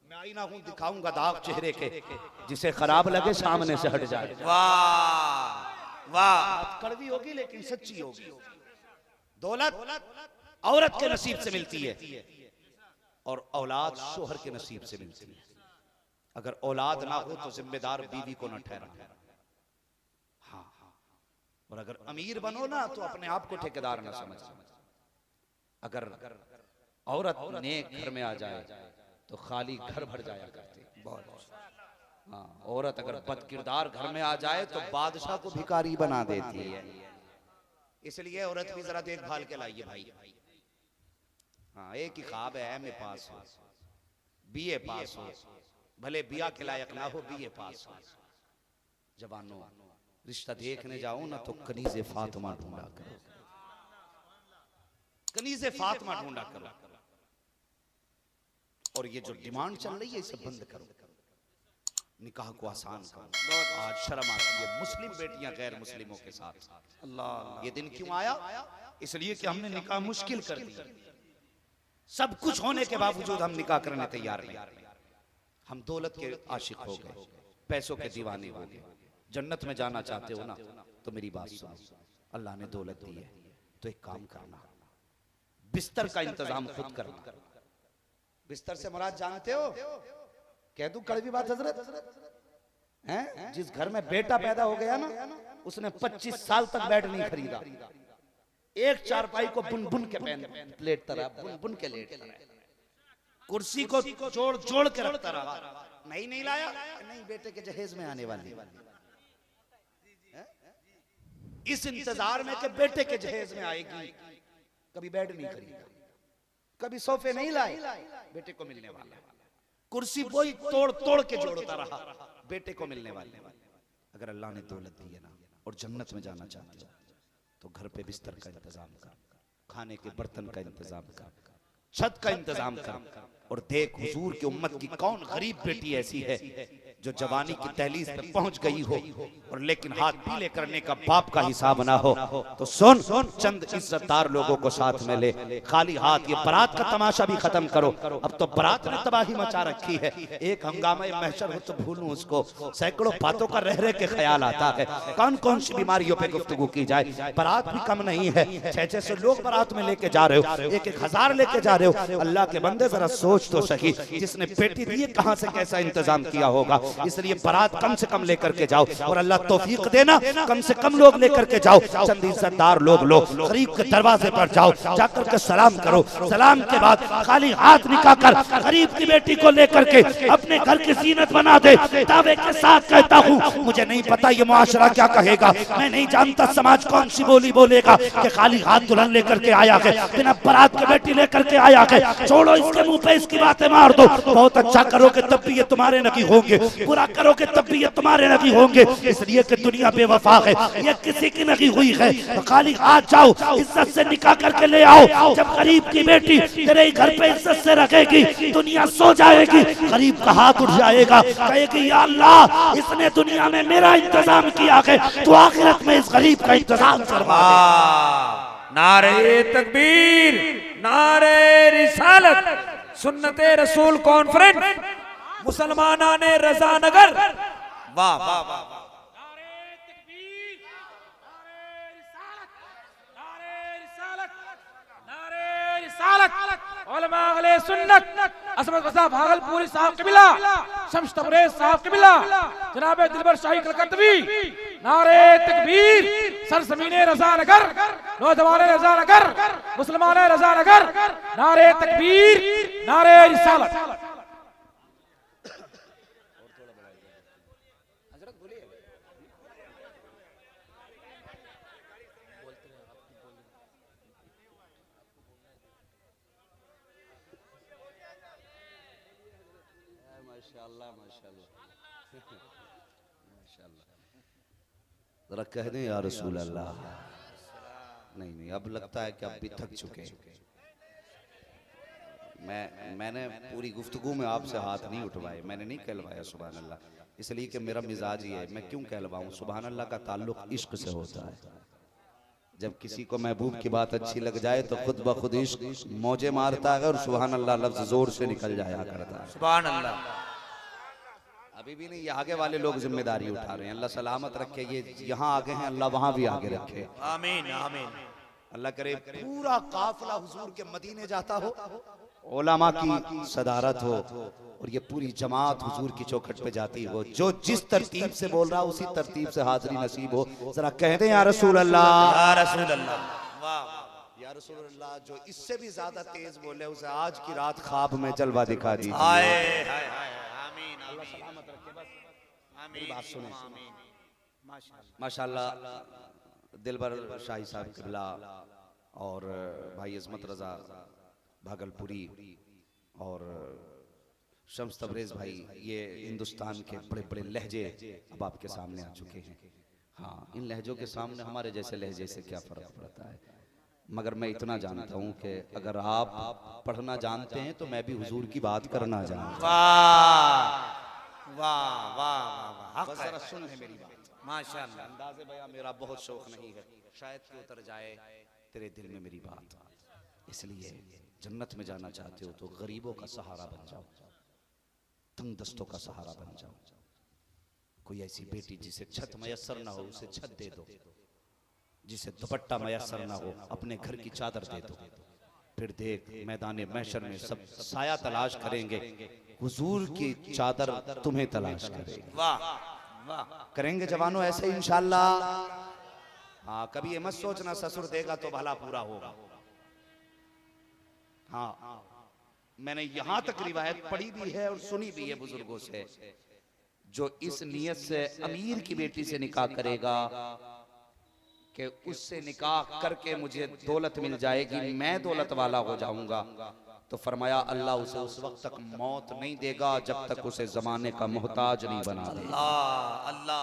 मैं आईना हूं, दिखाऊंगा दाग चेहरे के, जिसे खराब लगे सामने से हट जाए। वाह वाह, कड़वी होगी लेकिन सच्ची होगी। दौलत औरत के नसीब से मिलती है और औलाद शोहर के नसीब से मिलती है। अगर औलाद ना हो तो जिम्मेदार बीवी को न ठहराना। हाँ, और अगर अमीर बनो ना तो अपने आप को ठेकेदार ना समझना। अगर औरत नेक घर में आ जाए तो खाली घर भर जाया करते। हाँ, औरत अगर बदकिरदार घर में आ जाए तो बादशाह को भिखारी बना देती है। इसलिए औरत भी जरा देखभाल के लाइए भाई। हाँ, एक ही ख्वाब है एमए पास हो, बीए पास हो, भले बिया के लायक ना हो, बीए पास हो। जवानों, रिश्ता देखने जाओ ना तो कनीज़े फातिमा ढूंढा करो, कनीज़े फातिमा ढूंढा करो। और ये जो डिमांड चल रही है इसे बंद करो, निकाह को आसान करो। आज शर्म आती है मुस्लिम बेटियां गैर मुस्लिमों के साथ। अल्लाह, ये दिन क्यों आया? इसलिए कि हमने निकाह मुश्किल कर दिया। सब कुछ होने के बावजूद हम निकाह करने तैयार नहीं। हम दौलत के आशिक हो गए, पैसों के दीवाने हो गए। जन्नत में जाना चाहते हो ना तो मेरी बात सुनो। अल्लाह ने दौलत दी है तो एक काम करना, बिस्तर का इंतजाम खुद करना। बिस्तर से मुराद जानते हो? कह दूं कड़वी बात हजरत हैं? जिस घर में बेटा पैदा हो गया ना उसने 25 साल तक बेड नहीं खरीदा। एक चारपाई को बुन बुन के पहन लेटता रहा, बुन बुन के लेटता रहा। कुर्सी को जोड़ जोड़ के रखता रहा। नहीं लाया, नहीं बेटे के जहेज में आने वाली। इस इंतजार में कि बेटे के जहेज में आएगी, कभी बेड नहीं खरीदा, कभी सोफे नहीं लाए, बेटे को मिलने वाला। कुर्सी वही तोड़ तोड़ के जोड़ता रहा, बेटे को मिलने वाले। अगर अल्लाह ने दौलत दी है ना और जन्नत में जाना चाहते हो तो घर पे बिस्तर का इंतजाम कर, खाने के बर्तन का इंतजाम कर, छत का इंतजाम कर। और देख हुजूर की उम्मत की कौन गरीब बेटी ऐसी है जो जवानी की तहलीज पे पहुंच गई हो और लेकिन हाथ पीले करने का बाप का हिसाब ना हो। तो सुन, चंद इज्जतदार लोगों को साथ में ले, खाली हाथ ये बारात का तमाशा भी खत्म करो। अब तो बारात ने तबाही मचा रखी है। एक हंगामा महशर हो तो भूलूं उसको, सैकड़ों बातों का रह रह के ख्याल आता है। कौन कौन सी बीमारियों पे गुफ्तगू की जाए। बारात भी कम नहीं है, 600 लोग बारात में लेके जा रहे हो, 1,000 लेके जा रहे हो। अल्लाह के बंदे जरा सोच तो सही, जिसने पेटी दी है कहां से कैसा इंतजाम किया होगा। इसलिए बारात कम से कम लेकर के जाओ और अल्लाह तौफीक देना कम से कम लोग लेकर के जाओ। चंद इज्जतदार लोग लो, गरीब के दरवाजे पर जाओ, जाकर के सलाम करो। सलाम के बाद खाली हाथ निकाल कर गरीब की बेटी को लेकर के अपने घर की जीनत बना दे। दावे के साथ कहता हूँ, मुझे नहीं पता ये मुआशरा क्या कहेगा, मैं नहीं जानता समाज कौन सी बोली बोलेगा कि खाली हाथ दुल्हन लेकर के आया है, बिना बारात की बेटी लेकर के आया है। छोड़ो इसके मुंह पे इसकी बातें मार दो। बहुत अच्छा करोगे तब भी ये तुम्हारे नबी होंगे, बुरा करोगे तब भी ये तुम्हारे नबी होंगे। इसलिए कि दुनिया बेवफा है, ये किसी की नहीं हुई है। तो खाली हाथ जाओ, इज्जत से निकाह करके ले आओ। जब गरीब की बेटी तेरे घर पे इज्जत से रखेगी, दुनिया सो जाएगी, गरीब का हाथ उठ जाएगा, कहेगी या अल्लाह इसने दुनिया में मेरा इंतजाम किया है, तो आखिरत में इस गरीब का इंतजाम करवा दे। नारे तकबीर, नारे रिसालत, सुन्नते रसूल कॉन्फ्रेंस, मुसलमाना ने रजा नगर। वाह वाह वाह, उलमा अहले सुन्नत, असमत रज़ा भागलपुरी साहब कबिला, शम्स तबरेज़ साहब कबिला, जनाब दिलबर शाही कलकत्तवी, नारे तकबीर, सरजमीने रज़ा नगर, नौजवान रज़ा नगर, मुसलमान रज़ा नगर, नारे तकबीर, नारे रिसालत। जरा कह दें या रसूल अल्लाह। नहीं, अब लगता है कि अब भी थक चुके। मैंने पूरी गुफ्तगू में आपसे हाथ नहीं उठवाए, मैंने नहीं कहलवाया सुभान अल्लाह, इसलिए कि मेरा मिजाज ही है। मैं क्यों कहलवाऊं? सुभान अल्लाह का ताल्लुक इश्क से होता है। जब किसी को महबूब की बात अच्छी लग जाए तो खुद ब खुद इश्क मौजे मारता है और सुभान अल्लाह लफ्ज जोर से निकल जाया करता है। सुभान अल्लाह। अभी भी नहीं, ये आगे वाले लोग जिम्मेदारी उठा रहे हैं। अल्लाह सलामत रखे, ये यहाँ आगे हैं, अल्लाह वहां भी आगे रखे। आमीन आमीन। अल्लाह करे पूरा काफिला हुजूर के मदीने जाता हो, उलमा की सदारत हो और ये पूरी जमात हुजूर की चौखट पे जाती हो। जो जिस तरतीब से बोल रहा उसी तरतीब से हाजिरी नसीब हो। जरा कह दे या रसूल अल्लाह, या रसूल अल्लाह। वाह या रसूल अल्लाह। जो इससे भी ज्यादा तेज बोले उसे आज की रात ख्वाब में जलवा दिखा दी। हाय हाय हाय। आमीन अल्लाह आमीन सलामत रखे। बस आमीन। बात सुने। आमीन। माशाअल्लाह माशाअल्लाह दिलबर शाही साहब किबला और भाई अजमत रजा भागलपुरी और शम्स तबरेज भाई, ये हिंदुस्तान के बड़े बड़े लहजे अब आपके सामने आ चुके हैं। हाँ, इन लहजों के सामने हमारे जैसे लहजे से क्या फर्क पड़ता है। मगर मैं इतना जानता हूँ कि अगर आप पढ़ना जानते हैं तो मैं भी हुजूर की बात करना जानता हूँ। वाह वाह वाह बस जरा सुन ले मेरी बात। माशाअल्लाह। अंदाज़े बयां मेरा बहुत शौक नहीं है, शायद कि उतर जाए तेरे दिल में मेरी बात। इसलिए जन्नत में जाना चाहते हो तो गरीबों का सहारा बन जाओ, तंग दस्तों का सहारा बन जाओ। कोई ऐसी बेटी जिसे छत मयसर ना हो उसे छत दे दो, जिसे दुपट्टा मयसर ना हो अपने घर की चादर दे दो। फिर देख मैदान महशर में सब साया तलाश करेंगे, हुजूर की चादर तुम्हें तलाश करेगी। वाह वाह। करेंगे जवानों ऐसे इंशाअल्लाह। हाँ, कभी ये मत सोचना ससुर देगा तो भला पूरा होगा। हाँ, मैंने यहां तक रिवायत पढ़ी भी है और सुनी भी है बुजुर्गों से, जो इस नियत से अमीर की बेटी से निकाह करेगा कि उससे निकाह करके मुझे दौलत मिल जाएगी, मैं दौलत वाला हो जाऊंगा, तो फरमाया अल्लाह उसे उस वक्त तक मौत नहीं देगा जब तक उसे जमाने का मोहताज नहीं बना देगा। अल्लाह अल्लाह।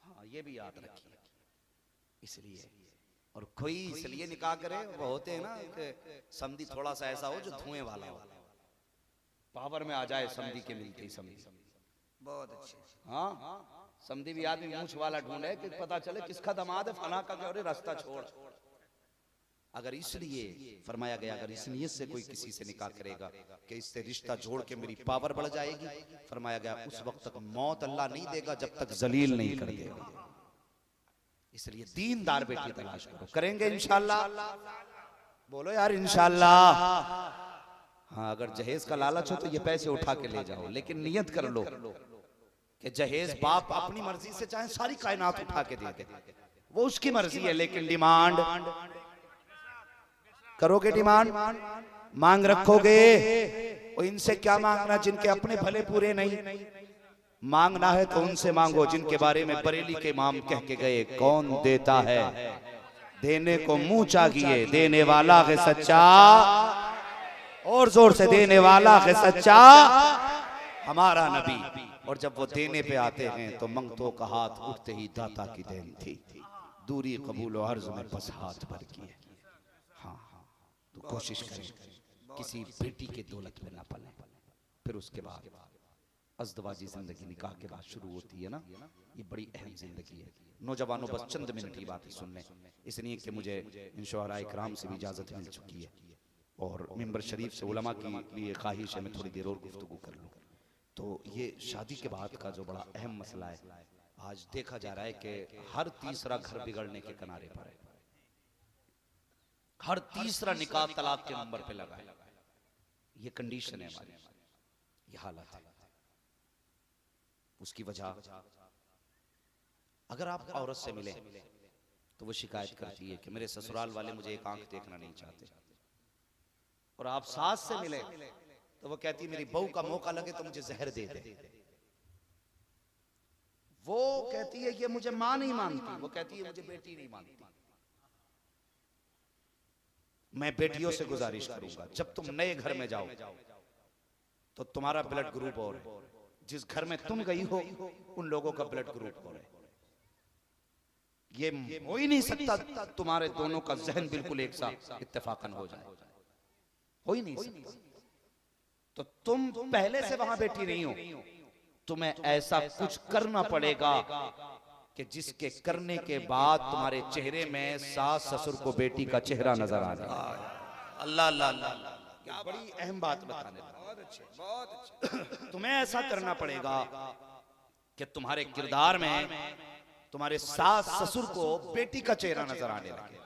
हाँ, ये भी याद रखिए। इसलिए और कोई इसलिए निकाह करे, वो होते हैं ना कि समधी थोड़ा सा ऐसा हो जो धुएं वाला हो, पावर में आ जाए समधी के मिलते ही समधी। बहुत अच्छे। हाँ, समधी भी आदमी मूछ वाला ढूंढे कि पता चले किसका दमाद है, फला का, अरे रास्ता छोड़। अगर इसलिए फरमाया गया, अगर इस नियत से कोई किसी से निकाह करेगा कि इससे रिश्ता जोड़ के मेरी पावर बढ़ जाएगी, फरमाया गया उस वक्त तक मौत अल्लाह नहीं देगा जब तक जलील नहीं कर देगा। इसलिए दीनदार बेटी तलाश करो। करेंगे इंशाअल्लाह, बोलो यार इंशाअल्लाह। हाँ, अगर जहेज का लालच हो तो ये पैसे उठा के ले जाओ, लेकिन नियत कर लो कि जहेज बाप अपनी मर्जी से चाहे सारी कायनात उठा के दे दे, वो उसकी मर्जी है, लेकिन डिमांड करोगे, डिमांड मांग रखोगे। और इनसे क्या मांगना जिनके अपने भले पूरे नहीं। मांगना है तो उनसे मांगो जिनके बारे में बरेली के इमाम कह के गए, कौन देता है देने को मुंह चाहिए, देने वाला है सच्चा, और जोर से देने वाला है सच्चा हमारा नबी। और जब वो देने पे आते हैं तो मंगतों का हाथ उठते ही दाता की देन थी, दूरी कबूल और अर्ज में बस हाथ भर की है। हाँ, तो कोशिश करें किसी बेटी के दौलत में ना पले। फिर उसके बाद अज़दवाजी जिंदगी निकाह के बाद शुरू होती है ना, ये बड़ी अहम जिंदगी है। नौजवानों बस चंद मिनट की बातें सुन लें, इसलिए कि मुझे इन शुअराए किराम से भी इजाजत मिल चुकी है और मिंबर शरीफ से उलमा की लिए ख्वाहिश है मैं थोड़ी देर और गुफ्तगू कर लूँ। तो ये शादी के बाद का जो बड़ा अहम मसला है, आज देखा जा रहा है कि हर तीसरा घर बिगड़ने के किनारे पर है, हर तीसरा निकाह तलाक के नंबर पे लगा है। ये कंडीशन है हमारी, ये हालत है। उसकी वजह, अगर आप औरत से मिले तो वो शिकायत करती है कि मेरे ससुराल वाले मुझे एक आंख देखना नहीं चाहते, और आप सास से मिले तो वो कहती है मेरी बहू का मौका लगे तो मुझे जहर दे दे। वो कहती है कि मुझे मां नहीं मानती, वो कहती है मुझे बेटी नहीं मानती। मैं बेटियों से गुजारिश करूंगा जब तुम नए घर में जाओ तो तुम्हारा ब्लड ग्रुप और है, जिस घर में तुम गई हो उन लोगों का ब्लड ग्रुप और है। ये हो ही नहीं सकता तुम्हारे दोनों का जहन बिल्कुल एक साथ इत्तेफाकन हो जाए, हो ही नहीं सकता। तो तुम पहले से वहां बैठी नहीं हो, तुम्हें ऐसा कुछ करना पड़ेगा कि जिसके करने के बाद तुम्हारे चेहरे में सास ससुर को बेटी का चेहरा नजर आ जाए। अल्लाह अल्लाह अल्लाह। क्या बड़ी अहम बात बताने लगा। बहुत अच्छे, बहुत अच्छे। तुम्हें ऐसा करना पड़ेगा कि तुम्हारे किरदार में तुम्हारे सास ससुर को बेटी का चेहरा नजर आने लगे।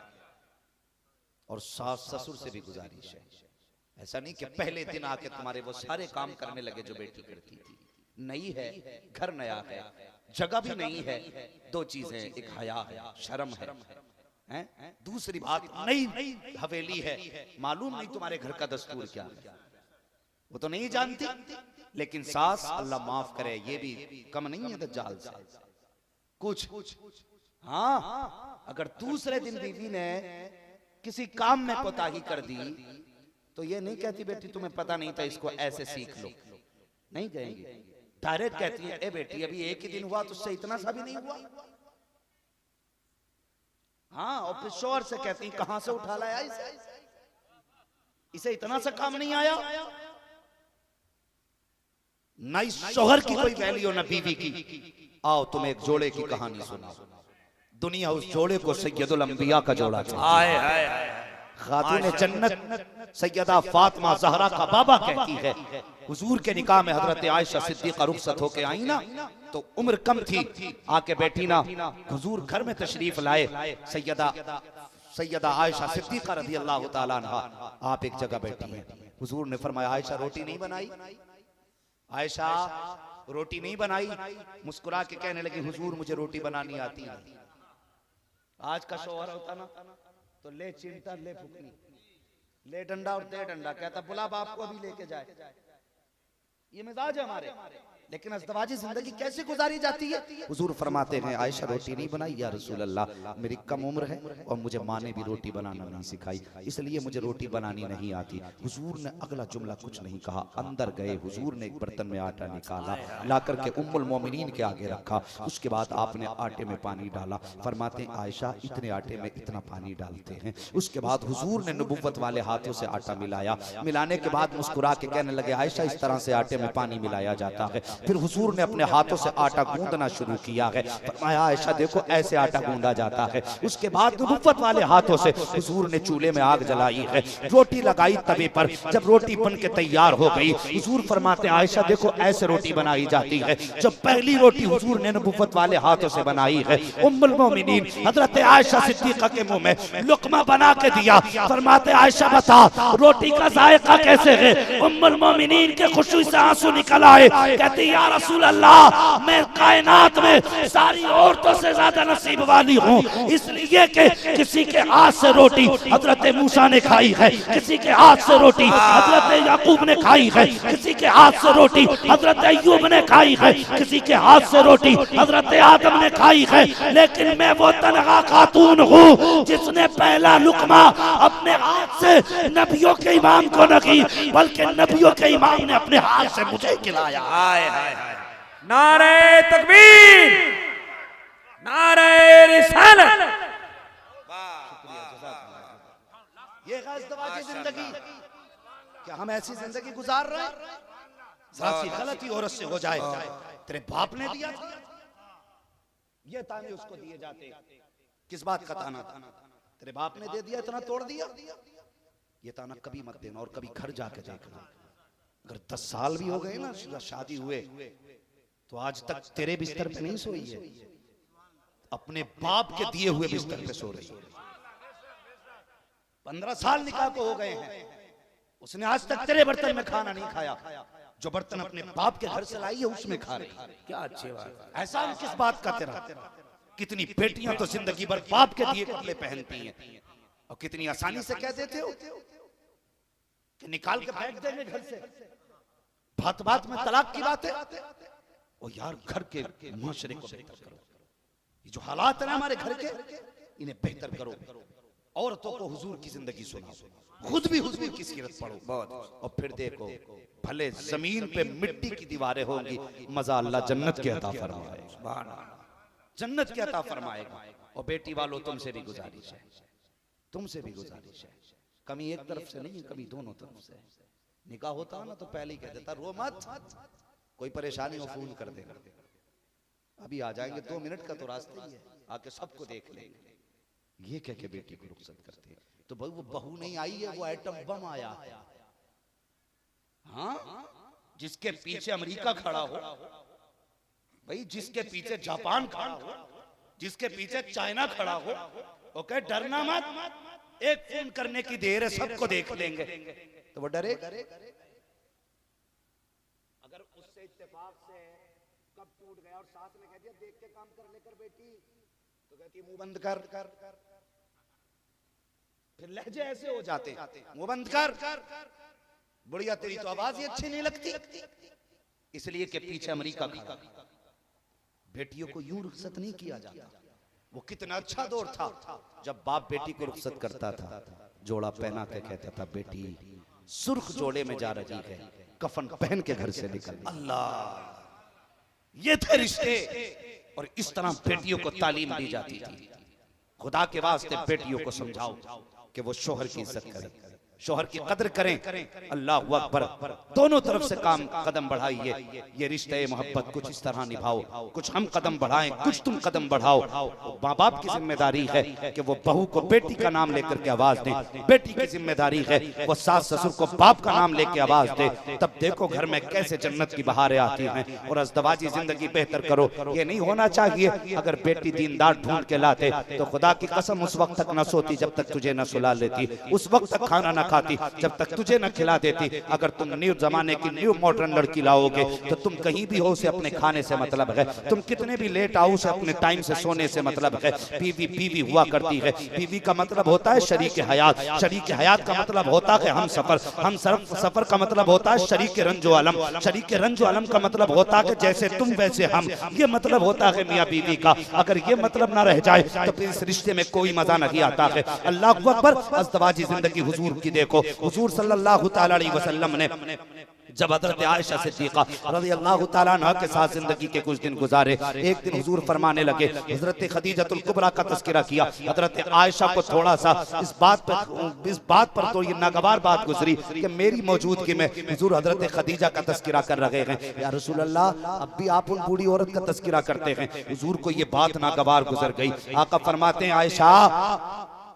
और सास ससुर से भी गुजारिश है, ऐसा नहीं कि पहले दिन आके तुम्हारे वो सारे काम करने लगे जो बेटी करती थी। नई है, घर नया है, जगह भी नहीं है। दो चीजें, एक हया है, शर्म है, दूसरी बात नई हवेली है, मालूम नहीं तुम्हारे घर का दस्तूर क्या है, वो तो नहीं जानती। लेकिन सास, अल्लाह माफ करे, ये भी कम नहीं है दज्जाल से कुछ। हाँ, अगर दूसरे दिन बीवी ने किसी काम में कोताही कर दी तो ये नहीं कहती बेटी तुम्हें पता नहीं था, इसको ऐसे सीख लो, नहीं कहेंगी। डायरेक्ट कहती है, ए बेटी अभी एक ही दिन हुआ, तुझसे इतना सा भी नहीं हुआ। हाँ, और फिर शोर से कहती कहां से उठा लाया इसे इतना सा काम नहीं आया। ना इस शोहर की कोई वैल्यू ना बीवी की। आओ तुम्हें एक जोड़े की कहानी सुना। दुनिया उस जोड़े को सैयदुल अंबिया का जोड़ा है। खातून जन्नत सैयदा फातिमा ज़हरा का बाबा कहती है, हुजूर के निकाह में हजरत आयशा सिद्दीक़ा रुखसत होके आई ना, तो उम्र कम थी, आके बैठी ना, हुजूर घर में तशरीफ लाए। सैयदा आयशा सिद्दीक़ा रज़ी अल्लाह ताला अन्हा आप एक जगह बैठी हैं। हुजूर ने फरमाया, आयशा रोटी नहीं बनाई? आयशा रोटी नहीं बनाई? मुस्कुरा के कहने लगी, हुजूर मुझे रोटी बनानी आती नहीं। आज का शौहर होता ना तो ले चिमटा, ले फुकनी, ले डंडा और दे डंडा, कहता बुला बाप को अभी लेके जाए। ये मिजाज है हमारे। लेकिन अज़दवाजी जिंदगी कैसे गुजारी जाती है? हुजूर फरमाते हैं, आयशा रोटी नहीं बनाई या रसूल अल्लाह, मेरी कम उम्र है और मुझे माँ ने भी रोटी बनाना नहीं सिखाई, इसलिए मुझे रोटी बनानी नहीं आती। हुजूर ने अगला जुमला कुछ नहीं कहा, अंदर गए, हुजूर ने एक बर्तन में आटा निकाला, ला करके उम्मुल मोमिनीन के आगे रखा। उसके बाद आपने आटे में पानी डाला। फरमाते हैं, आयशा इतने आटे में इतना पानी डालते हैं। उसके बाद हुजूर ने नबुव्वत वाले हाथों से आटा मिलाया। मिलाने के बाद मुस्कुरा के कहने लगे, आयशा इस तरह से आटे में पानी मिलाया जाता है। फिर हुजूर ने अपने हाथों से आटा गूंदना शुरू किया है। फरमाया, आयशा देखो ऐसे आटा गूंदा जाता है। उसके बाद नबुव्वत वाले हाथों से हुजूर ने चूल्हे में आग जलाई है, रोटी लगाई तवे पर। जब रोटी बन के तैयार हो गई, हुजूर फरमाते, आयशा देखो ऐसे रोटी बनाई जाती है। जब पहली रोटी हुजूर ने नबुव्वत वाले हाथों से बनाई है, उम्मुल मोमिनीन हजरत आयशा सिद्दीक़ा के मुंह में लुक़मा बना के दिया। फरमाते, आयशा बता रोटी का जायका कैसे है? उम्मुल मोमिनीन के खुशी से आंसू निकल आए। कहती, या रसूल अल्लाह, मैं कायनात में सारी औरतों से ज्यादा नसीब वाली हूँ, इसलिए कि किसी के हाथ से रोटी हजरत मूसा ने खाई है, किसी के हाथ से रोटी हजरत याकूब ने खाई है, किसी के हाथ से रोटी हजरत अय्यूब ने खाई है, किसी के हाथ से रोटी हजरत आदम ने खाई है। लेकिन मैं वो तनहा खातून हूँ जिसने पहला लुकमा अपने हाथ से नबियों के इमाम को न की, बल्कि नबियों के इमाम ने अपने हाथ से मुझे खिलाया। नारे तकबीर, नारे रिसालत। ये ग़ज़वाजी जिंदगी, क्या हम ऐसी जिंदगी गुजार रहे हैं? जरा सी गलती औरत से हो जाए, तेरे बाप ने दिया था, ये ताने उसको दिए जाते। किस बात का ताना था? तेरे बाप ने दे दिया, इतना तोड़ दिया। ये ताना कभी मत देना। और कभी घर जाके देखना, अगर 10 साल भी हो गए ना शादी हुए, तो आज तक तेरे बिस्तर पे नहीं सोई है, अपने बाप के दिए हुए बिस्तर पे सो रही है। 15 साल निकाह को हो गए हैं, उसने आज तक तेरे बर्तन में खाना नहीं खाया, जो बर्तन अपने बाप के घर से लाई है उसमें खा रही है। क्या अच्छी बात। ऐसा किस बात का तेरा? कितनी बेटियां तो जिंदगी भर बाप के दिए कपड़े पहनती हैं, और कितनी आसानी से कह देते हो कि निकाल के फेंक देंगे घर से। बात बात में तलाक की बात है। ओ यार, घर के मुआशरे को बेहतर करो। ये जो हालात है ना हमारे घर के, इन्हें बेहतर करो। औरतों को हुजूर की जिंदगी सुनाओ, खुद भी हुजूर की सीरत पढ़ो, और फिर देखो भले जमीन पे मिट्टी की दीवारें होंगी, मजा अल्लाह जन्नत के अता फरमाएगा, जन्नत के अता फरमाएगा। और बेटी वालों, तुमसे भी गुजारिश है, तुमसे भी गुजारिश है, कमी एक तरफ से नहीं, कमी दोनों तरफ से। निकाह होता ना तो पहले ही कह देता, रो मत, कोई परेशानी हो फोन कर देगा, अभी आ जाएंगे, 2 मिनट का तो रास्ता ही है, आके सबको देख लेंगे। ये कह के बेटी को रुखसत करते हैं। तो भाई वो बहू नहीं आई है, वो एटम बम आया है। हाँ, जिसके पीछे अमेरिका खड़ा हो, भाई जिसके पीछे जापान खड़ा हो, जिसके पीछे चाइना खड़ा हो, ओके डरना मत, एक फोन करने की देर है, सबको देख लेंगे। तो वो डरे? अगर उससे इत्तेफाक से कब टूट गया और सास ने कह दिया देख के काम कर लेकर बेटी, तो कहती मुंह बंद कर। फिर लहजे ऐसे हो जाते, मुंह बंद कर, बुढ़िया तेरी तो आवाज ही अच्छी नहीं लगती, इसलिए कि पीछे अमेरिका खड़ा। बेटियों को यूं रुखसत नहीं किया जाता। वो कितना अच्छा दौर था जब बाप बेटी को रुखसत करता था, जोड़ा पहना के कहता था बेटी सुर्ख जोड़े में जा रही है, कफन पहन के घर से निकल। अल्लाह, ये थे रिश्ते। और इस तरह बेटियों को तालीम दी जाती थी। खुदा के वास्ते बेटियों को समझाओ कि वो शोहर की इज्जत करें, शोहर की कदर करें। अल्लाह अकबर। दोनों तरफ से काम कदम बढ़ाइए। ये रिश्ते मोहब्बत कुछ इस तरह निभाओ, कुछ हम कदम बढ़ाएं, कुछ तुम कदम बढ़ाओ। माँ बाप की जिम्मेदारी है कि वो बहू को बेटी का नाम लेकर के आवाज दें, बेटी की जिम्मेदारी है वो सास ससुर को बाप का नाम लेके आवाज दे। तब देखो घर में कैसे जन्नत की बहारें आती हैं। और अज़दवाजी जिंदगी बेहतर करो। ये नहीं होना चाहिए अगर बेटी दीनदार ढूंढ के लाते तो खुदा की कसम उस वक्त तक न सोती जब तक तुझे न सुला लेती, उस वक्त तक खाना न खाती जब तक तुझे न खिला देती। अगर तुम न्यू जमाने की न्यू मॉडर्न लड़की लाओगे तो तुम कहीं भी हो उसे अपने खाने से मतलब है, तुम कितने भी लेट आओ उसे अपने टाइम से सोने से मतलब है। बीवी बीवी हुआ करती है, बीवी का मतलब होता है शरीक हयात, शरीक हयात का मतलब होता है हम सफर का मतलब होता है शरीक रंजो अलम, शरीक रंजो अलम का मतलब होता है जैसे तुम वैसे हम, ये मतलब होता है मियाँ बीवी का। अगर ये मतलब ना रह जाए तो फिर इस रिश्ते में कोई मजा नहीं आता है। अल्लाह अकबर। अज़दवाजी जिंदगी हुजूर की देखो, हुजूर सल्लल्लाहु ताला अलैहि वसल्लम ने जब हजरत आयशा सिद्दीक़ा रज़ियल्लाहु ताला अन्हा के साथ जिंदगी के कुछ दिन गुजारे, एक दिन हुजूर फरमाने लगे, हजरत खदीजतुल कुबरा का तज़किरा किया। हजरत आयशा को थोड़ा सा इस बात पर तो ये नागवार बात गुजरी कि मेरी मौजूदगी में हुजूर हजरत खदीजा का तज़किरा कर रहे हैं। या रसूल अल्लाह, अब भी आप उन बूढ़ी औरत का तज़किरा करते हैं। हुजूर को ये बात नागवार गुजर गई। आका फरमाते हैं आयशा,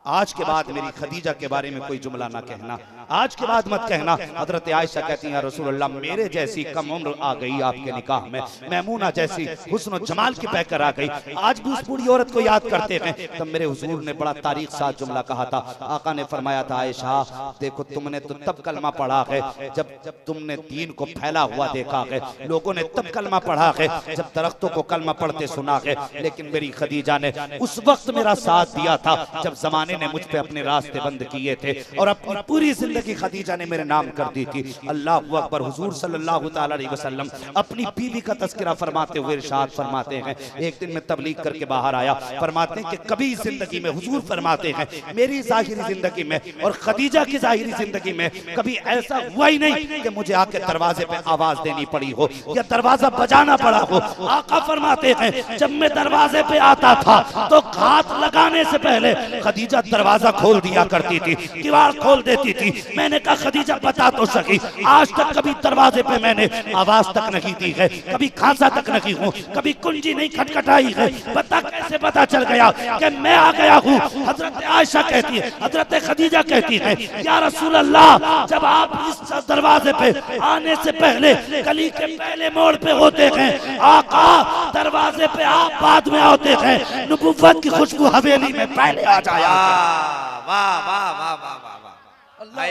आज के बाद मेरी खदीजा के बारे में कोई जुमला ना कहना, आज के बाद मत कहना। हजरत आयशा कहती हैं रसूल अल्लाह, मेरे जैसी कम उम्र आ गई आपके निकाह में, मैमूना जैसी हुस्न जमाल की पैकर आ गई, आज भी उस बूढ़ी औरत को याद करते हैं। तब मेरे हुजूर ने बड़ा तारीख साथ जुमला कहा था। आका ने फरमाया था आयशा देखो, तुमने तो तब कलमा पढ़ा है जब तुमने दीन को फैला हुआ देखा है, लोगों ने तब कलमा पढ़ा है जब दरख्तों को कलमा पढ़ते सुना है, लेकिन मेरी खदीजा ने उस वक्त मेरा साथ दिया था जब जमाने ने मुझ पे अपने रास्ते बंद किए थे, और अपनी पूरी जिंदगी खदीजा ने मेरे नाम कर दी थी। अल्लाह अकबर। हुजूर सल्लल्लाहु ताला अलैहि वसल्लम अपनी बीवी का तज़किरा फरमाते हुए इरशाद फरमाते हैं, एक दिन मैं तबलीग करके बाहर आया, फरमाते हैं कि कभी जिंदगी में हुजूर फरमाते हैं मेरी जाहिरी जिंदगी में और खदीजा की जाहिरी जिंदगी में कभी ऐसा हुआ ही नहीं कि मुझे आके दरवाजे पे आवाज देनी पड़ी हो या दरवाजा बजाना पड़ा हो। आका फरमाते हैं जब मैं दरवाजे पे आता था तो हाथ लगाने से पहले खदीजा दरवाजा खोल दिया करती थी, दीवार खोल देती थी। मैंने कहा खदीजा बता तो सकी, आज तक कभी दरवाजे पे मैंने आवाज तक नहीं दी है, कभी खांसा तक नहीं हूँ, कभी कुंजी नहीं खटखटाई है, बता कैसे पता चल गया कि मैं आ गया हूँ। हजरत आयशा कहती है, हजरत खदीजा कहती है या रसूल अल्लाह, जब आप इस दरवाजे पे आने से पहले गली के पहले मोड़ पे होते हैं, आका दरवाजे पे आप बाद में होते हैं, नबुव्वत की खुशबू हवेली में पहले आ जाया। वाह वाह वाह वाह वाह वाह,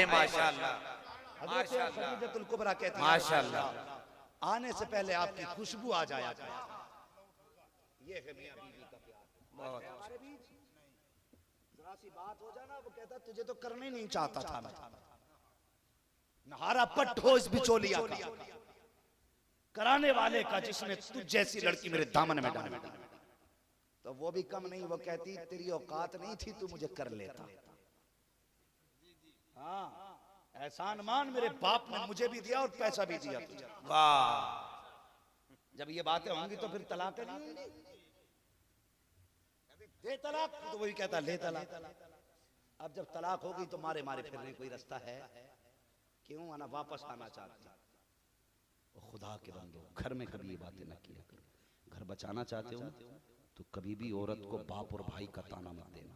माशाअल्लाह माशाअल्लाह, खदीजतुल कुबरा कहती है माशाअल्लाह, आने से पहले आपकी खुशबू आ जाया करती। ये है मियां बीवी का प्यार। बहुत हमारे बीच जरा सी बात हो जाना, वो कहता तुझे तो करना ही नहीं चाहता था मैं, नहारा पट हो इस बिचौलिया का, कराने वाले का जिसने तुझ जैसी लड़की मेरे दामन में डाली। तो वो भी कम नहीं, वो कहती तेरी औकात नहीं थी, तू मुझे कर लेता। हाँ, एहसान मान, मेरे बाप ने मुझे भी दिया और पैसा भी दिया तुझे। वाह, जब ये बातें होंगी तो फिर तलाक नहीं होंगी। दे तलाक, तो वही कहता ले तलाक। अब जब तलाक होगी तो मारे मारे फिरने कोई रास्ता है? क्यों आना, वापस आना चाहती। खुदा के बंदो, घर में कभी ये बातें ना किया करो। घर बचाना चाहते हो तो कभी भी औरत को बाप और भाई का ताना मत देना,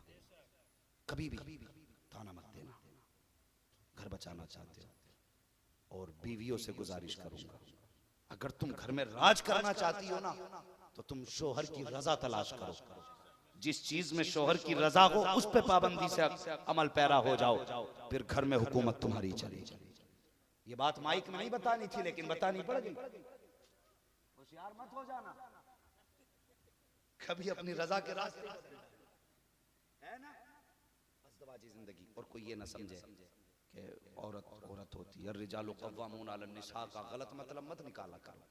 कभी भी ताना मत देना। घर बचाना चाहते हो। और बीवियों से गुजारिश करूंगा, अगर तुम घर में राज करना चाहती हो ना तो तुम शोहर की रजा तलाश करो। जिस चीज में शोहर की रजा हो उस पे पाबंदी से अमल पैरा हो जाओ, फिर घर में हुकूमत तुम्हारी चलेगी। ये बात माइक में नहीं बतानी थी लेकिन बतानी पड़ गई। होशियार मत हो जाना कभी अपनी रजा के रास्ते, है ना, अज़दवाजी जिंदगी। और कोई ये ना समझे कि औरत औरत होती है, रिजालु क़व्वामून अलन निसा का गलत मतलब मत निकाला करो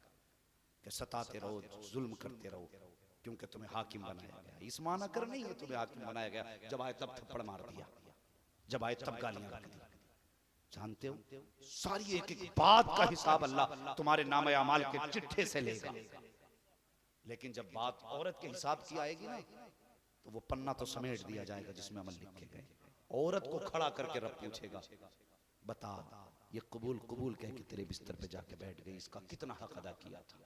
कि सताते रहो, जुल्म करते रहो क्योंकि तुम्हें हाकिम बनाया गया। इस माना कर नहीं है तुम्हें हाकिम बनाया गया, जब आए तब थप्पड़ मार दिया, जब आए तब गालियां रख दी। जानते हो सारी एक एक बात का हिसाब अल्लाह तुम्हारे नामे अमाल के चिट्ठे से लेगा, लेकिन जब बात औरत के हिसाब की आएगी ना तो वो पन्ना तो समेट दिया जाएगा जिसमें अमल लिखे गए। औरत को खड़ा करके रब पूछेगा, बता ये कबूल कबूल कह के तेरे बिस्तर पे जाके बैठ गई, इसका कितना हक अदा किया था।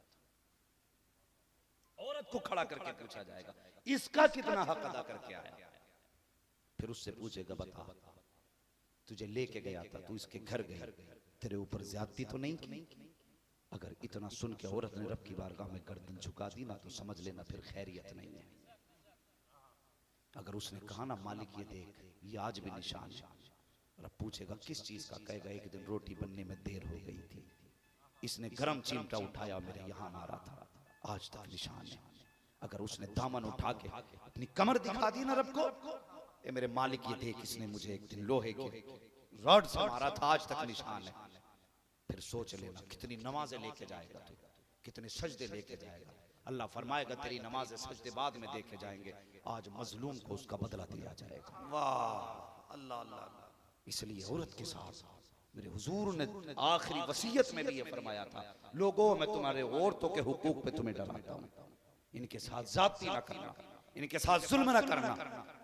औरत को खड़ा करके पूछा जाएगा, इसका कितना हक अदा करके आया। फिर उससे पूछेगा, बता तुझे लेके गया था, तू इसके घर गई, तेरे ऊपर ज्यादती तो नहीं की। अगर इतना सुन के औरत ने रब की बारगाह में गर्दन झुका दी ना तो समझ लेना फिर खैरियत नहीं है। अगर उसने कहा ना मालिक ये देख ये आज भी निशान है, रब पूछेगा किस चीज का, कहेगा एक दिन रोटी बनने में देर हो गई थी, इसने गरम चिमटा उठाया मेरे यहाँ मारा था, आज तक निशान है। अगर उसने दामन उठा के अपनी कमर दिखा दी ना रब को, ए मेरे मालिक ये देख इसने मुझे एक दिन लोहे के रॉड से मारा था, आज तक निशान है। फिर सोच लेना कितनी नमाजें लेके जाएगा तू, कितने सजदे लेके जाएगा। अल्लाह फरमाएगा तेरी नमाजें सजदे बाद में देखे जाएंगे, आज मजलूम को उसका बदला दिया जाएगा। वाह अल्लाह अल्लाह। इसलिए औरत के साथ मेरे हुजूर ने आखिरी वसीयत में भी ये फरमाया था, लोगों मैं तुम्हारे औरतों के हुकूक पे तुम्हें डराता हूँ, इनके साथ जाती ना करना, इनके साथ जुल्म ना करना।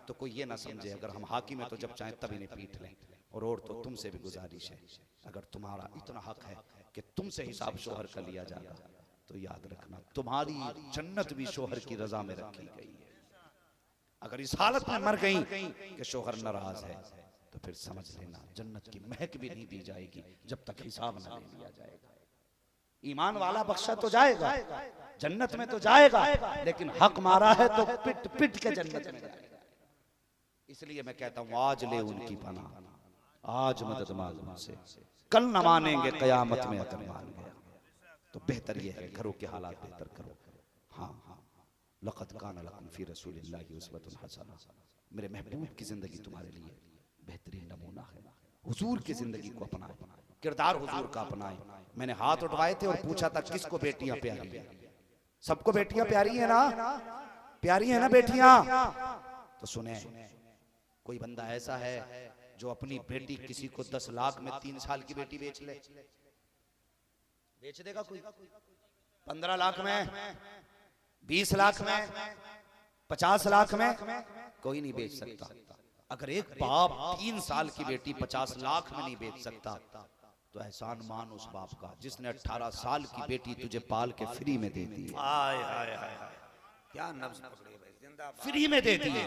तो कोई ये ना समझे अगर हम हाकिम है तो जब चाहे तब इन्हें पीट लें। और औरतों तुमसे भी गुजारिश है, अगर तुम्हारा इतना हक है कि तुमसे हिसाब शोहर का लिया जाएगा तो याद रखना तुम्हारी जन्नत भी शोहर की रजा में रखी गई है। अगर इस हालत में मर गई कि शोहर नाराज है तो फिर समझ लेना जन्नत की महक भी नहीं दी जाएगी जब तक हिसाब न ले लिया जाएगा। ईमान वाला बख्शा तो जाएगा, जन्नत में तो जाएगा, लेकिन हक मारा है तो पिट पिट के जन्नत में जाएगा। इसलिए मैं कहता हूँ आज ले उनकी पनाह, आज मदद मांगो उनसे, कल न मानेंगे कयामत में अगर मान गया। तो बेहतर ये है घरों के हालात बेहतर करो। हाँ हाँ, लक़द कान लकुम फी रसूलिल्लाहि उस्वतुन हसना, मेरे महबूब की जिंदगी तुम्हारे लिए बेहतरीन नमूना है। हुजूर की जिंदगी को अपनाए, किरदार हुजूर का अपनाए। मैंने हाथ उठवाए थे और पूछा था किसको बेटियां प्यारी है? सबको बेटियां प्यारी है ना, प्यारी है ना बेटियां? तो सुने, कोई बंदा ऐसा है जो अपनी बेटी किसी को 10 लाख में 3 साल की बेटी बेच ले? बेच देगा कोई? 15 लाख में, 20 लाख में, 50 लाख में? कोई नहीं बेच सकता। अगर एक बाप 3 साल की बेटी 50 लाख में नहीं बेच सकता तो एहसान मान उस बाप का जिसने 18 साल की बेटी तुझे पाल के फ्री में दे दी। क्या नब्ज पकड़े भाई, जिंदाबाद। फ्री में दे दी है।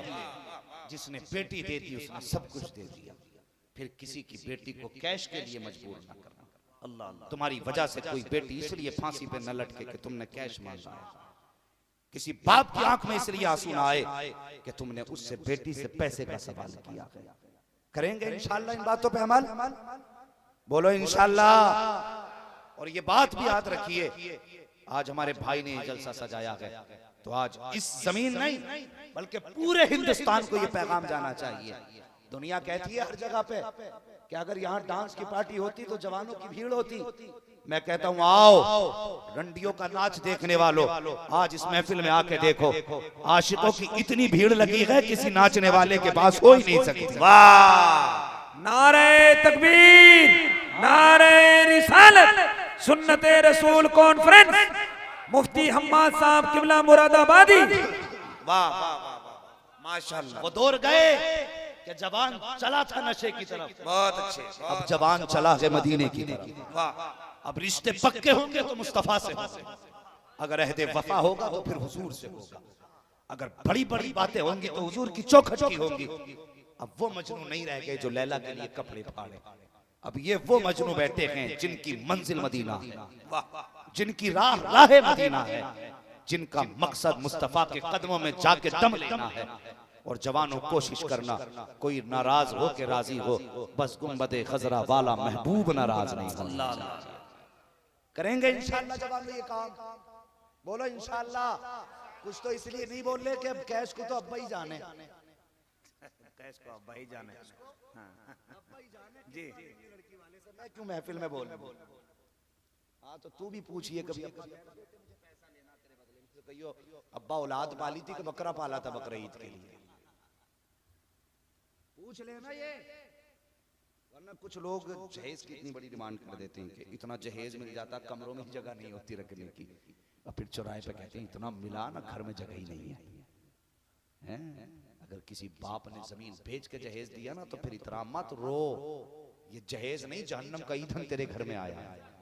जिसने बेटी दे दी उसने सब कुछ दे दिया। फिर किसी की बेटी को कैश के लिए मजबूर ना करना। अल्लाह, तुम्हारी वजह से कोई बेटी इसलिए फांसी पे न लटके कि तुमने कैश मांगा है। किसी बाप की आंख में इसलिए आंसू ना आए कि तुमने उससे बेटी से पैसे का सवाल किया। करेंगे इंशाअल्लाह इन बातों पे अमल, बोलो इंशाअल्लाह। और ये बात भी याद रखिए, आज हमारे भाई ने जलसा सजाया है तो आज इस जमीन नहीं बल्कि पूरे हिंदुस्तान को ये पैगाम जाना चाहिए। दुनिया कहती है हर जगह पे कि अगर यहाँ डांस की पार्टी होती तो जवानों की भीड़ होती। मैं कहता हूँ आओ रंडियों का नाच देखने वालों, आज इस महफिल में आके देखो, आशिकों की इतनी भीड़ लगी है किसी नाचने वाले के पास हो ही नहीं सकती। वाह, नारे तकबीर, नारे रिसालत, सुन्नते रसूल कॉन्फ्रेंस, मुफ्ती हम्माद साहब किबला मुरादाबादी। वाह वाह वाह माशाल्लाह। वो दौर गए कि जवान चला था नशे की तरफ, बहुत अच्छे। अब जवान चला है मदीने की तरफ। वाह, अब रिश्ते पक्के होंगे तो मुस्तफा से होंगे। अगर अहदे वफा होगा तो फिर हुजूर से होगा, अगर बड़ी बड़ी बातें होंगी तो हुजूर की चौखट की होंगी। अब वो मजनू नहीं रह गए जो लैला के लिए कपड़े फाड़े, अब ये वो मजनू बैठे हैं जिनकी मंजिल मदीना है, जिनकी राह राह मदीना है, जिनका मकसद मुस्तफा के कदमों में जाके दम लेना है। और जवानों कोशिश करना, कोई नाराज हो के राजी हो, बस गुंबदे खजरा वाला महबूब नाराज नहीं होना चाहिए। करेंगे इंशाअल्लाह जवानों ये काम, बोलो इंशाअल्लाह। कुछ तो इसलिए नहीं बोल रहे कि अब कैश को तो अब्बा ही जाने, कैश को अब्बा ही जाने। जी मैं क्यों महफिल में बोल, हाँ तो तू भी पूछिए कभी, कहियो अब्बा औलाद पाली थी कि बकरा पाला था बकरा ईद के लिए, पूछ लेना ये। वरना कुछ लोग जहेज की इतनी बड़ी डिमांड कर देते हैं कि इतना जहेज मिल जाता, कमरों में जगह नहीं होती रखने की, और फिर चौराहे पे कहते हैं इतना मिला ना घर में जगह ही नहीं है, हैं? अगर किसी बाप ने जमीन बेच के जहेज दिया ना तो फिर इतना मत रो, ये जहेज नहीं जहन्नम का ईंधन तेरे घर में आया है।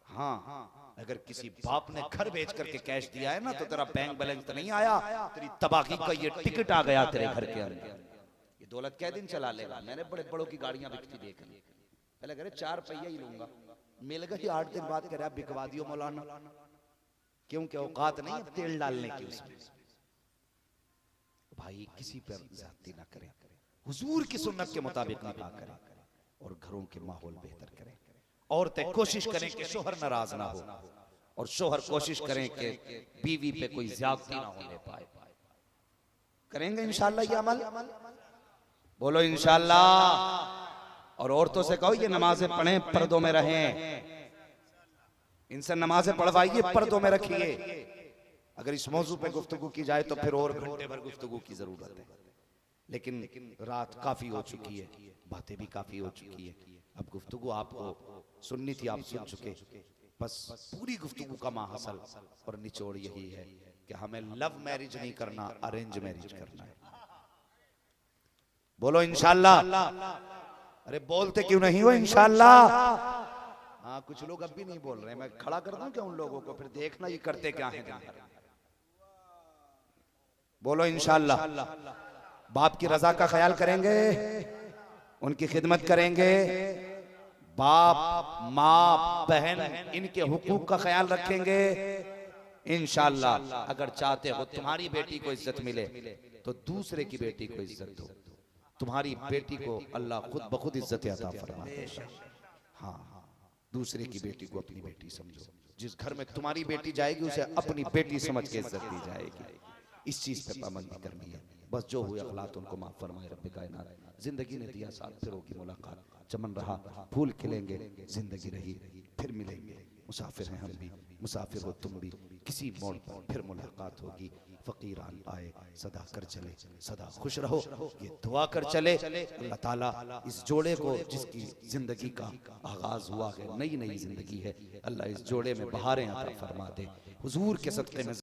हाँ, अगर किसी बाप ने घर बेच करके कैश दिया है ना तो तेरा बैंक बैलेंस तो नहीं आया, तेरी तबाही का ये टिकट आ गया तेरे घर के अंदर। ये दौलत क्या दिन चला लेगा? मैंने बड़े बड़ों की गाड़ियां बिकती देखी, पहले कह रहे 4 पहिया ही लूंगा, मिल गई 8 दिन बाद कह रहा बिकवा दियो मौलाना, क्योंकि औकात नहीं है तेल डालने की उसमें। भाई किसी पर ज्यादती ना करें, हुजूर की सुन्नत के मुताबिक निकाह करें और घरों के माहौल बेहतर करें। औरतें कोशिश करें कि शोहर नाराज ना हो, और शोहर कोशिश करें कि बीवी पे कोई ज्यादती ना होने पाए। करेंगे इंशाअल्लाह ये अमल, बोलो इंशाअल्लाह। और औरतों से कहो ये नमाजें पढ़ें, पर्दों में रहें, इनसे नमाजें पढ़वाइए, पर्दों में रखिए। अगर इस मौजू पे गुफ्तगू की जाए तो फिर और घंटे भर गुफ्तगू की जरूरत है, लेकिन रात काफी हो चुकी है, बातें भी काफी हो चुकी है। अब गुफ्तगू आपको सुननी थी, आप सुन चुके, बस पूरी गुफ्तगू का माहसल और निचोड़ यही है कि हमें लव मैरिज नहीं करना, अरेंज मैरिज करना है। बोलो इंशाअल्लाह। अरे बोलते क्यों नहीं हो इंशाअल्लाह? हाँ कुछ लोग अब भी नहीं बोल रहे, मैं खड़ा कर दूं क्या उन लोगों को, फिर देखना ये करते क्या है। बोलो इंशाअल्लाह। बाप की रजा का ख्याल करेंगे, उनकी खिदमत करेंगे, बाप माँ बहन इनके हुकूक का ख्याल रखेंगे इंशाअल्लाह। अगर चाहते हो तुम्हारी बेटी को इज्जत मिले तो दूसरे की बेटी को इज्जत दो, तुम्हारी बेटी को अल्लाह खुद ब खुद इज्जत अता फरमाएगा। हाँ, दूसरे की बेटी को अपनी बेटी समझो, जिस घर में तुम्हारी बेटी जाएगी उसे अपनी बेटी समझ के इज्जत दी जाएगी। इस चीज पे पाबंदी करनी है। बस जो हुए अखलात उनको माफ फरमाए रब्बे कायनात। जिंदगी ने दिया साथ, फिर होगी मुलाकात, चमन रहा फूल खिलेंगे, जिंदगी रही फिर मिलेंगे। मुसाफिर हैं हम भी, मुसाफिर हो तुम भी, किसी मोड़ पर फिर मुलाकात होगी। फकीरान आए सदा कर चले, सदा खुश रहो, ये दुआ कर चले। अल्लाह ताला इस जोड़े को, जिसकी जिंदगी का आगाज हुआ है, नई नई जिंदगी है, अल्लाह इस जोड़े में बहारें अता फरमा दे। हुजूर के सदक़े में